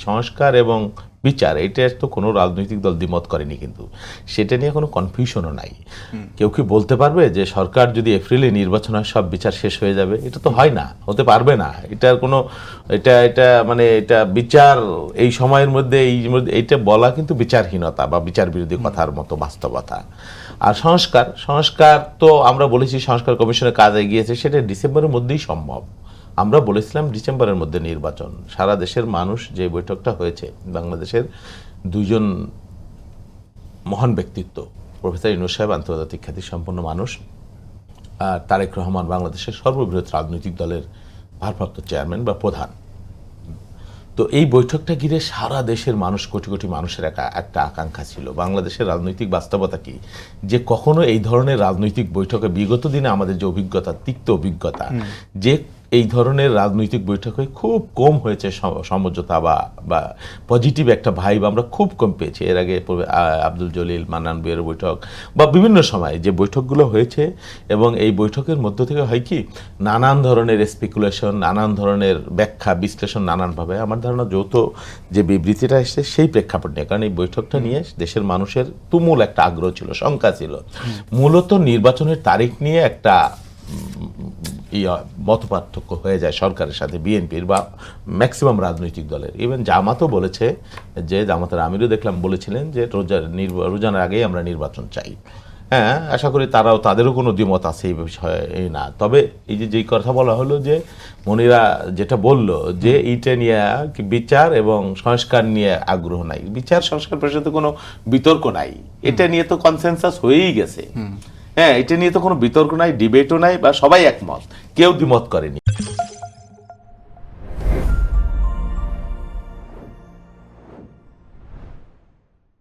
সংস্কার এবং বিচার, এটা তো কোনো রাজনৈতিক দল দ্বিমত করেনি, কিন্তু সেটা নিয়ে কোনো কনফিউশনও নাই। কেউ কি বলতে পারবে যে সরকার যদি এপ্রিলে নির্বাচন হয় সব বিচার শেষ হয়ে যাবে? এটা তো হয় না, হতে পারবে না। এটার কোনো এটা বিচার এই সময়ের মধ্যে এইটা বলা কিন্তু বিচারহীনতা বা বিচার বিরোধী কথার মতো বাস্তবতা। আর সংস্কার তো আমরা বলেছি সংস্কার কমিশনের কাজ এগিয়েছে, সেটা ডিসেম্বরের মধ্যেই সম্ভব। আমরা বলেছিলাম ডিসেম্বরের মধ্যে নির্বাচন। সারা দেশের মানুষ, যে বৈঠকটা হয়েছে, বাংলাদেশের দুইজন মহান ব্যক্তিত্ব, প্রফেসর ইউনূস সাহেব আন্তর্জাতিক খ্যাতিসম্পন্ন মানুষ, আর তারেক রহমান বাংলাদেশের সর্ববৃহৎ রাজনৈতিক দলের ভারপ্রাপ্ত চেয়ারম্যান বা প্রধান। তো এই বৈঠকটা ঘিরে সারা দেশের মানুষ, কোটি কোটি মানুষের একটা আকাঙ্ক্ষা ছিল বাংলাদেশের রাজনৈতিক বাস্তবতা কি, যে কখনো এই ধরনের রাজনৈতিক বৈঠকে বিগত দিনে আমাদের যে অভিজ্ঞতা, তিক্ত অভিজ্ঞতা, যে এই ধরনের রাজনৈতিক বৈঠকে খুব কম হয়েছে সমঝোতা বা পজিটিভ একটা ভাইব আমরা খুব কম পেয়েছি। এর আগে আব্দুল জলিল, মান্নান বইয়ের বৈঠক বা বিভিন্ন সময় যে বৈঠকগুলো হয়েছে, এবং এই বৈঠকের মধ্য থেকে হয় কি নানান ধরনের স্পেকুলেশন, নানান ধরনের ব্যাখ্যা বিশ্লেষণ, নানানভাবে আমার ধারণা যৌথ যে বিবৃতিটা এসেছে সেই প্রেক্ষাপট নিয়ে, কারণ এই বৈঠকটা নিয়ে দেশের মানুষের তুমুল একটা আগ্রহ ছিল, শঙ্কা ছিল। মূলত নির্বাচনের তারিখ নিয়ে একটা মতপার্থক্য হয়ে যায় সরকারের সাথে বিএনপির বা ম্যাক্সিমাম রাজনৈতিক দলের। ইভেন জামাতও বলেছে, যে জামাতের আমিরও দেখলাম বলেছিলেন যে রোজানের আগেই আমরা নির্বাচন চাই। হ্যাঁ, আশা করি তাদেরও কোনো দ্বিমত আছে এই বিষয়ে না। তবে এই যেই কথা বলা হলো যে মনিরা যেটা বলল যে এইটা নিয়ে বিচার এবং সংস্কার নিয়ে আগ্রহ নাই, বিচার সংস্কার সাথে কোনো বিতর্ক নাই, এটা নিয়ে তো কনসেনসাস হয়েই গেছে। হ্যাঁ, এটা নিয়ে তো কোনো বিতর্ক নাই, ডিবেটও নাই, বা সবাই একমত, কেউ দ্বিমত করেনি।